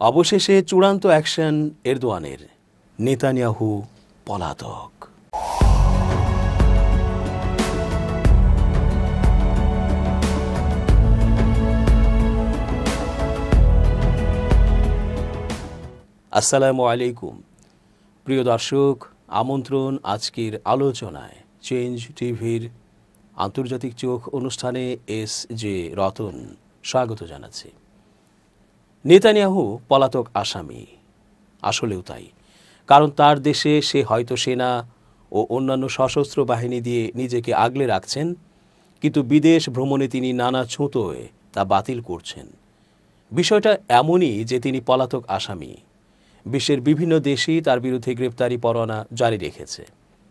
অবশেষে চূড়ান্ত action এরদোয়ানের, Netanyahu পলাতক। আসসালামু আলাইকুম প্রিয় দর্শক, আমন্ত্রণ আজকের আলোচনায় চেঞ্জ টিভির আন্তর্জাতিক চোখ অনুষ্ঠানে এস জে রতন স্বাগত জানাচ্ছি। নেতানিয়াহু পলাতক আসামি, আসলেও তাই, কারণ তার দেশে সে হয়তো সেনা ও অন্যান্য সশস্ত্র বাহিনী দিয়ে নিজেকে আগলে রাখছেন, কিন্তু বিদেশ ভ্রমণে তিনি নানা ছুতোয় তা বাতিল করছেন। বিষয়টা এমনই যে তিনি পলাতক আসামি। বিশ্বের বিভিন্ন দেশই তার বিরুদ্ধে গ্রেপ্তারি পরোয়ানা জারি রেখেছে।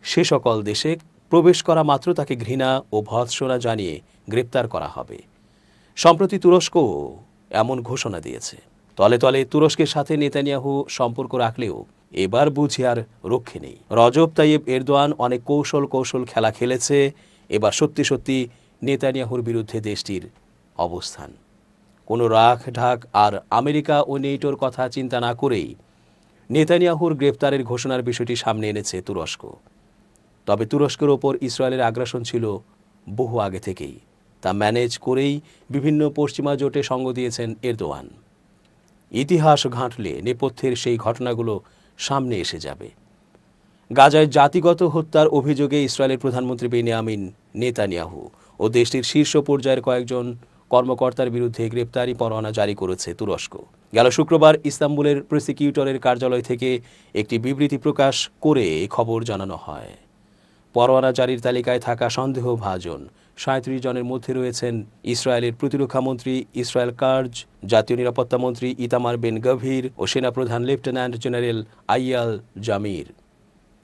সে সকল দেশে প্রবেশ করা মাত্র তাকে ঘৃণা ও ভর্ৎসনা জানিয়ে গ্রেপ্তার করা হবে। সম্প্রতি তুরস্কও এমন ঘোষণা দিয়েছে। তলে তলে তুরস্কের সাথে নেতানিয়াহু সম্পর্ক রাখলেও এবার বুঝি আর রক্ষে নেই। রজব তাইয়েব এরদোয়ান অনেক কৌশল খেলা খেলেছে। এবার সত্যি সত্যি নেতানিয়াহুর বিরুদ্ধে দেশটির অবস্থান। কোনো রাখ ঢাক আর আমেরিকা ও নেটোর কথা চিন্তা না করেই নেতানিয়াহুর গ্রেপ্তারের ঘোষণার বিষয়টি সামনে এনেছে তুরস্ক। তবে তুরস্কের ওপর ইসরায়েলের আগ্রাসন ছিল বহু আগে থেকেই। তা ম্যানেজ করেই বিভিন্ন পশ্চিমা জোটে সঙ্গ দিয়েছেন এরদোয়ান। ইতিহাস ঘাঁটলে নেপথ্যের সেই ঘটনাগুলো সামনে এসে যাবে। গাজায় জাতিগত হত্যার অভিযোগে ইসরায়েলের প্রধানমন্ত্রী বেনিয়ামিন নেতানিয়াহু ও দেশটির শীর্ষ পর্যায়ের কয়েকজন কর্মকর্তার বিরুদ্ধে গ্রেপ্তারি পরোয়ানা জারি করেছে তুরস্ক। গেল শুক্রবার ইস্তাম্বুলের প্রসিকিউটরের কার্যালয় থেকে একটি বিবৃতি প্রকাশ করে এই খবর জানানো হয়। পরোয়ানা জারির তালিকায় থাকা সন্দেহভাজন ৩৭ জনের মধ্যে রয়েছেন ইসরায়েলের প্রতিরক্ষামন্ত্রী ইসরায়েল কার্জ, জাতীয় নিরাপত্তা মন্ত্রী ইতামার বেন গভীর ও সেনাপ্রধান lieutenant general Eyal Jamir.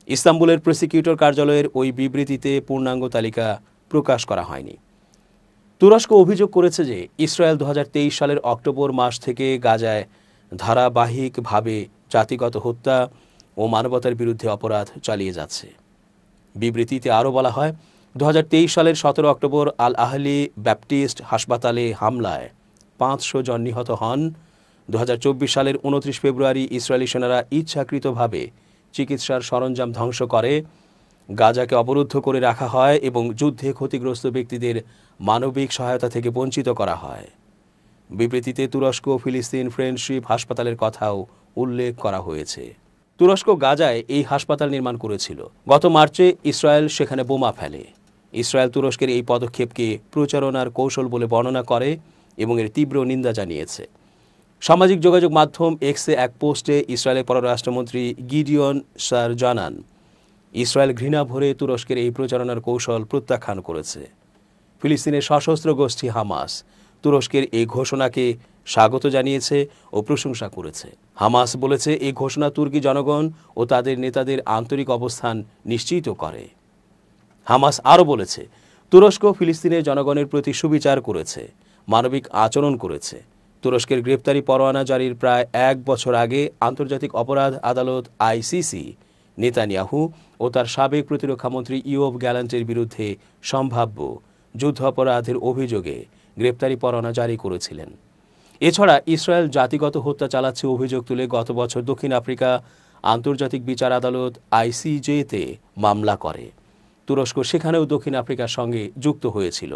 ইস্তাম্বুলের prosecutor কার্যালয়ের ওই বিবৃতিতে পূর্ণাঙ্গ তালিকা প্রকাশ করা হয়নি। তুরস্ক অভিযোগ করেছে যে ইসরায়েল ২০২৩ সালের অক্টোবর মাস থেকে গাজায় ধারাবাহিকভাবে জাতিগত হত্যা ও মানবতার বিরুদ্ধে অপরাধ চালিয়ে যাচ্ছে। বিবৃতিতে আরও বলা হয়, ২০২৩ সালের ১৭ অক্টোবর আল আহলি ব্যাপটিস্ট হাসপাতালে হামলায় ৫০০ জন নিহত হন। ২০২৪ সালের ২৯ ফেব্রুয়ারি ইসরায়েলি সেনারা ইচ্ছাকৃতভাবে চিকিৎসার সরঞ্জাম ধ্বংস করে গাজাকে অবরুদ্ধ করে রাখা হয় এবং যুদ্ধে ক্ষতিগ্রস্ত ব্যক্তিদের মানবিক সহায়তা থেকে বঞ্চিত করা হয়। বিবৃতিতে তুরস্ক ফিলিস্তিন ফ্রেন্ডশিপ হাসপাতালের কথাও উল্লেখ করা হয়েছে। তুরস্ক গাজায় এই হাসপাতাল নির্মাণ করেছিল। গত মার্চে ইসরায়েল সেখানে বোমা ফেলে। ইসরায়েল তুরস্কের এই পদক্ষেপকে প্রচারণার কৌশল বলে বর্ণনা করে এবং এর তীব্র নিন্দা জানিয়েছে। সামাজিক যোগাযোগ মাধ্যম এক্সে এক পোস্টে ইসরায়েলের পররাষ্ট্রমন্ত্রী গিডিয়ন সার জানান, ইসরায়েল ঘৃণা ভরে তুরস্কের এই প্রচারণার কৌশল প্রত্যাখ্যান করেছে। ফিলিস্তিনের সশস্ত্র গোষ্ঠী হামাস তুরস্কের এই ঘোষণাকে স্বাগত জানিয়েছে ও প্রশংসা করেছে। হামাস বলেছে, এই ঘোষণা তুর্কি জনগণ ও তাদের নেতাদের আন্তরিক অবস্থান নিশ্চিত করে। হামাস আরও বলেছে, তুরস্ক ফিলিস্তিনের জনগণের প্রতি সুবিচার করেছে, মানবিক আচরণ করেছে। তুরস্কের গ্রেপ্তারি পরোয়ানা জারির প্রায় ১ বছর আগে আন্তর্জাতিক অপরাধ আদালত আইসিসি নেতানিয়াহু ও তার সাবেক প্রতিরক্ষামন্ত্রী ইয়োভ গ্যালান্টের বিরুদ্ধে সম্ভাব্য যুদ্ধাপরাধের অভিযোগে গ্রেপ্তারি পরোয়ানা জারি করেছিলেন। এছাড়া ইসরায়েল জাতিগত হত্যা চালাচ্ছে অভিযোগ তুলে গত বছর দক্ষিণ আফ্রিকা আন্তর্জাতিক বিচার আদালত আইসিজেতে মামলা করে। তুরস্ক সেখানেও দক্ষিণ আফ্রিকার সঙ্গে যুক্ত হয়েছিল।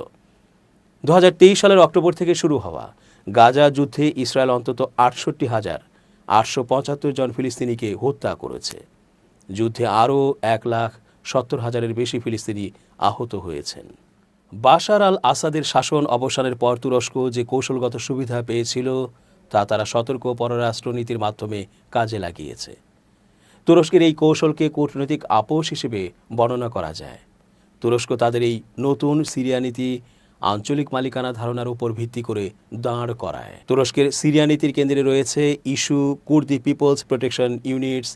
২০২৩ সালের অক্টোবর থেকে শুরু হওয়া গাজা যুদ্ধে ইসরায়েল অন্তত ৬৮,৮৭৫ জন ফিলিস্তিনিকে হত্যা করেছে। যুদ্ধে আরও ১,৭০,০০০-এর বেশি ফিলিস্তিনি আহত হয়েছেন। বাশার আল আসাদের শাসন অবসানের পর তুরস্ক যে কৌশলগত সুবিধা পেয়েছিল তা তারা সতর্ক পররাষ্ট্রনীতির মাধ্যমে কাজে লাগিয়েছে। তুরস্কের এই কৌশলকে কূটনৈতিক আপোষ হিসেবে বর্ণনা করা যায়। তুরস্ক তাদের এই নতুন সিরিয়া নীতি আঞ্চলিক মালিকানা ধারণার উপর ভিত্তি করে দাঁড় করায়। তুরস্কের সিরিয়া নীতির কেন্দ্রে রয়েছে ইস্যু কুর্দি পিপলস প্রোটেকশন ইউনিটস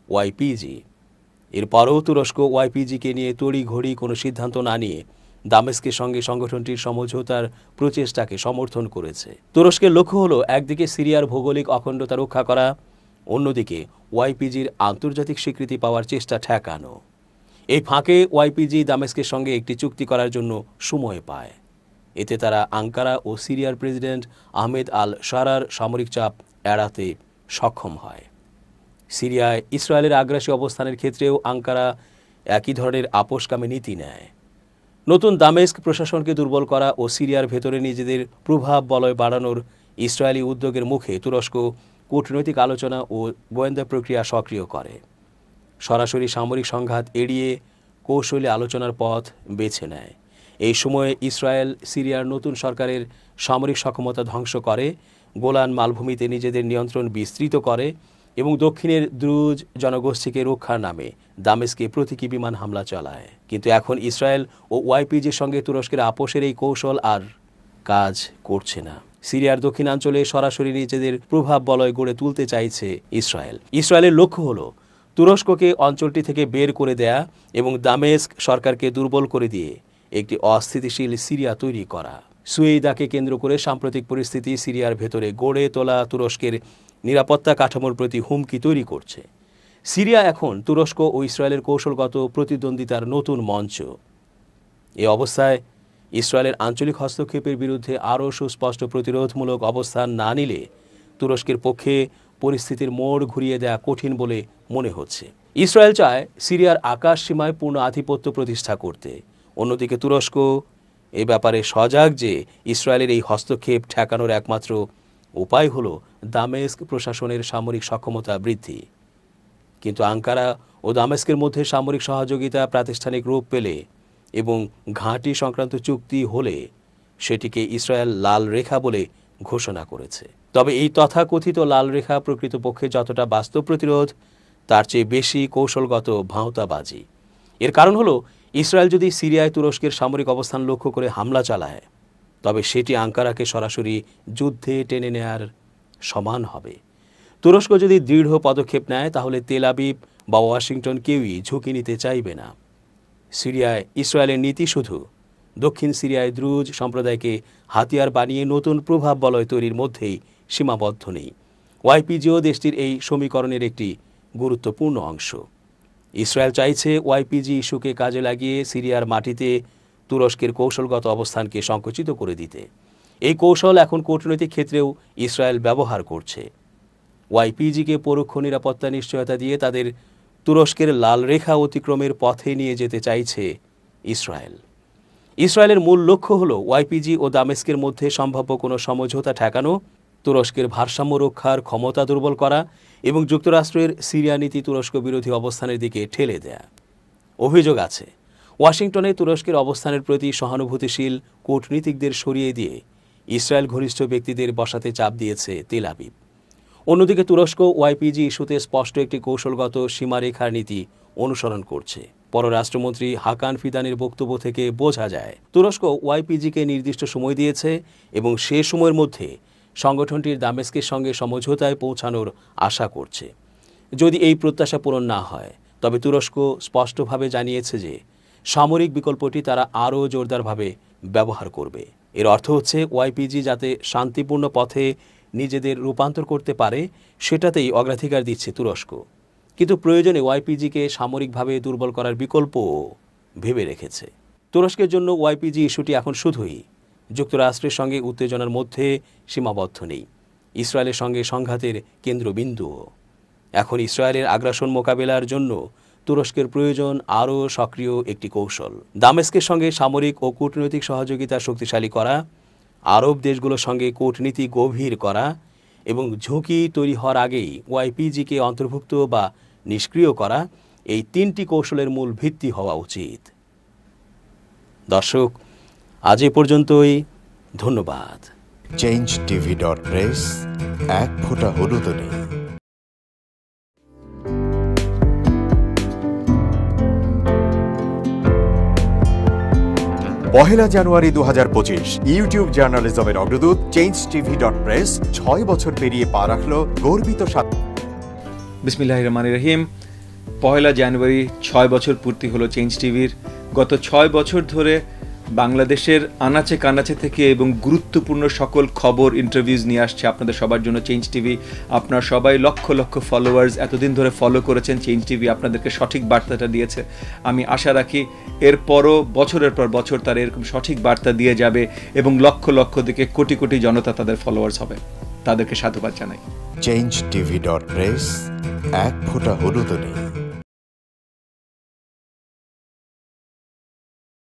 ওয়াইপিজি। এরপরও তুরস্ক ওয়াইপিজিকে নিয়ে তড়িঘড়ি কোনো সিদ্ধান্ত না নিয়ে দামেস্কের সঙ্গে সংগঠনটির সমঝোতার প্রচেষ্টাকে সমর্থন করেছে। তুরস্কের লক্ষ্য হল একদিকে সিরিয়ার ভৌগোলিক অখণ্ডতা রক্ষা করা, অন্যদিকে ওয়াইপিজির আন্তর্জাতিক স্বীকৃতি পাওয়ার চেষ্টা ঠেকানো। এই ফাঁকে ওয়াইপিজি দামেস্কের সঙ্গে একটি চুক্তি করার জন্য সময় পায়। এতে তারা আঙ্কারা ও সিরিয়ার প্রেসিডেন্ট আহমেদ আল শারার সামরিক চাপ এড়াতে সক্ষম হয়। সিরিয়ায় ইসরায়েলের আগ্রাসী অবস্থানের ক্ষেত্রেও আঙ্কারা একই ধরনের আপোষকামী নীতি নেয়। নতুন দামেস্ক প্রশাসনকে দুর্বল করা ও সিরিয়ার ভেতরে নিজেদের প্রভাব বলয় বাড়ানোর ইসরায়েলি উদ্যোগের মুখে তুরস্ক কূটনৈতিক আলোচনা ও গোয়েন্দা প্রক্রিয়া সক্রিয় করে। সরাসরি সামরিক সংঘাত এড়িয়ে কৌশলী আলোচনার পথ বেছে নেয়। এই সময়ে ইসরায়েল সিরিয়ার নতুন সরকারের সামরিক সক্ষমতা ধ্বংস করে, গোলান মালভূমিতে নিজেদের নিয়ন্ত্রণ বিস্তৃত করে এবং দক্ষিণের দ্রুজ জনগোষ্ঠীকে রক্ষার নামে দামেস্কে প্রতীকী বিমান হামলা চালায়। কিন্তু এখন ইসরায়েল ও ওয়াইপিজির সঙ্গে তুরস্কের আপোষের এই কৌশল আর কাজ করছে না। সিরিয়ার দক্ষিণাঞ্চলে সরাসরি নিজেদের প্রভাব বলয় গড়ে তুলতে চাইছে ইসরায়েল। ইসরায়েলের লক্ষ্য হল তুরস্ককে অঞ্চলটি থেকে বের করে দেয়া এবং দামেস্ক সরকারকে দুর্বল করে দিয়ে একটি অস্থিতিশীল সিরিয়া তৈরি করা। সুয়েইদাকে কেন্দ্র করে সাম্প্রতিক পরিস্থিতি সিরিয়ার ভেতরে গড়ে তোলা তুরস্কের নিরাপত্তা কাঠামোর প্রতি হুমকি তৈরি করছে। সিরিয়া এখন তুরস্ক ও ইসরায়েলের কৌশলগত প্রতিদ্বন্দ্বিতার নতুন মঞ্চ। এ অবস্থায় ইসরায়েলের আঞ্চলিক হস্তক্ষেপের বিরুদ্ধে আরও সুস্পষ্ট প্রতিরোধমূলক অবস্থান না নিলে তুরস্কের পক্ষে পরিস্থিতির মোড় ঘুরিয়ে দেয়া কঠিন বলে মনে হচ্ছে। ইসরায়েল চায় সিরিয়ার আকাশ সীমায় পূর্ণ আধিপত্য প্রতিষ্ঠা করতে। অন্যদিকে তুরস্ক এ ব্যাপারে সজাগ যে ইসরায়েলের এই হস্তক্ষেপ ঠেকানোর একমাত্র উপায় হল দামেস্ক প্রশাসনের সামরিক সক্ষমতা বৃদ্ধি। কিন্তু আঙ্কারা ও দামেস্কের মধ্যে সামরিক সহযোগিতা প্রাতিষ্ঠানিক রূপ পেলে এবং ঘাঁটি সংক্রান্ত চুক্তি হলে সেটিকে ইসরায়েল লাল রেখা বলে ঘোষণা করেছে। তবে এই তথাকথিত লাল রেখা প্রকৃতপক্ষে যতটা বাস্তব প্রতিরোধ তার চেয়ে বেশি কৌশলগত ভাঁওতাবাজি। এর কারণ হলো ইসরায়েল যদি সিরিয়ায় তুরস্কের সামরিক অবস্থান লক্ষ্য করে হামলা চালায় তবে সেটি আঙ্কারাকে সরাসরি যুদ্ধে টেনে নেয়ার সমান হবে। তুরস্ক যদি দৃঢ় পদক্ষেপ নেয় তাহলে তেল আবিব বা ওয়াশিংটন কেউই ঝুঁকি নিতে চাইবে না। সিরিয়ায় ইসরায়েলের নীতি শুধু দক্ষিণ সিরিয়ায় দ্রুজ সম্প্রদায়কে হাতিয়ার বানিয়ে নতুন প্রভাব বলয় তৈরির মধ্যেই সীমাবদ্ধ নেই। ওয়াইপিজিও দেশটির এই সমীকরণের একটি গুরুত্বপূর্ণ অংশ। ইসরায়েল চাইছে ওয়াইপিজি ইস্যুকে কাজে লাগিয়ে সিরিয়ার মাটিতে তুরস্কের কৌশলগত অবস্থানকে সংকুচিত করে দিতে। এই কৌশল এখন কূটনৈতিক ক্ষেত্রেও ইসরায়েল ব্যবহার করছে। ওয়াইপিজিকে পরোক্ষ নিরাপত্তা নিশ্চয়তা দিয়ে তাদের তুরস্কের লাল রেখা অতিক্রমের পথে নিয়ে যেতে চাইছে ইসরায়েল। ইসরায়েলের মূল লক্ষ্য হল ওয়াইপিজি ও দামেস্কের মধ্যে সম্ভাব্য কোনো সমঝোতা ঠেকানো, তুরস্কের ভারসাম্য রক্ষার ক্ষমতা দুর্বল করা এবং যুক্তরাষ্ট্রের সিরিয়া নীতি তুরস্ক বিরোধী অবস্থানের দিকে ঠেলে দেয়া। অভিযোগ আছে ওয়াশিংটনে তুরস্কের অবস্থানের প্রতি সহানুভূতিশীল কূটনীতিকদের সরিয়ে দিয়ে ইসরায়েল ঘনিষ্ঠ ব্যক্তিদের বসাতে চাপ দিয়েছে তেল আবিব। অন্যদিকে তুরস্ক ওয়াইপিজি ইস্যুতে স্পষ্ট একটি কৌশলগত সীমারেখার নীতি অনুসরণ করছে। পররাষ্ট্রমন্ত্রী হাকান ফিদানের বক্তব্য থেকে বোঝা যায় তুরস্ক ওয়াইপিজিকে নির্দিষ্ট সময় দিয়েছে এবং সে সময়ের মধ্যে সংগঠনটির দামেস্কের সঙ্গে সমঝোতায় পৌঁছানোর আশা করছে। যদি এই প্রত্যাশা পূরণ না হয় তবে তুরস্ক স্পষ্টভাবে জানিয়েছে যে সামরিক বিকল্পটি তারা আরও জোরদারভাবে ব্যবহার করবে। এর অর্থ হচ্ছে ওয়াইপিজি যাতে শান্তিপূর্ণ পথে নিজেদের রূপান্তর করতে পারে সেটাতেই অগ্রাধিকার দিচ্ছে তুরস্ক। কিন্তু প্রয়োজনে ওয়াইপিজিকে সামরিকভাবে দুর্বল করার বিকল্পও ভেবে রেখেছে। তুরস্কের জন্য ওয়াইপিজি ইস্যুটি এখন শুধুই যুক্তরাষ্ট্রের সঙ্গে উত্তেজনার মধ্যে সীমাবদ্ধ নেই, ইসরায়েলের সঙ্গে সংঘাতের কেন্দ্রবিন্দুও। এখন ইসরায়েলের আগ্রাসন মোকাবেলার জন্য তুরস্কের প্রয়োজন আরও সক্রিয় একটি কৌশল। দামেস্কের সঙ্গে সামরিক ও কূটনৈতিক সহযোগিতা শক্তিশালী করা, আরব দেশগুলোর সঙ্গে কূটনীতি গভীর করা এবং ঝুঁকি তৈরি হওয়ার আগেই ওয়াইপিজিকে অন্তর্ভুক্ত বা নিষ্ক্রিয় করা, এই তিনটি কৌশলের মূল ভিত্তি হওয়া উচিত। দর্শক, আজ এ পর্যন্তই। ধন্যবাদ। changetv.press এক ফোঁটা হলুদও নেই। পহেলা জানুয়ারি 2025 ইউটিউব জার্নালিজমের অগ্রদূত changetv.press 6 বছর পেরিয়ে পা রাখল গর্বিত বিসমিল্লাহির রহমানির রহিম। পহেলা জানুয়ারি 6 বছর পূর্তি হলো চেঞ্জ টিভির। গত 6 বছর ধরে বাংলাদেশের আনাচে কানাচে থেকে এবং গুরুত্বপূর্ণ সকল খবর ইন্টারভিউজ নিয়ে আসছে আপনাদের সবার জন্য চেঞ্জ টিভি। আপনারা সবাই লক্ষ লক্ষ ফলোয়ার্স এতদিন ধরে ফলো করেছেন চেঞ্জ টিভি, আপনাদেরকে সঠিক বার্তাটা দিয়েছে। আমি আশা রাখি এরপরও বছরের পর বছর তারা এরকম সঠিক বার্তা দিয়ে যাবে এবং লক্ষ লক্ষ থেকে কোটি কোটি জনতা তাদের ফলোয়ার্স হবে। তাদেরকে সাধুবাদ জানাই। changeTV.press, এক ফোঁটা হলুদও নেই।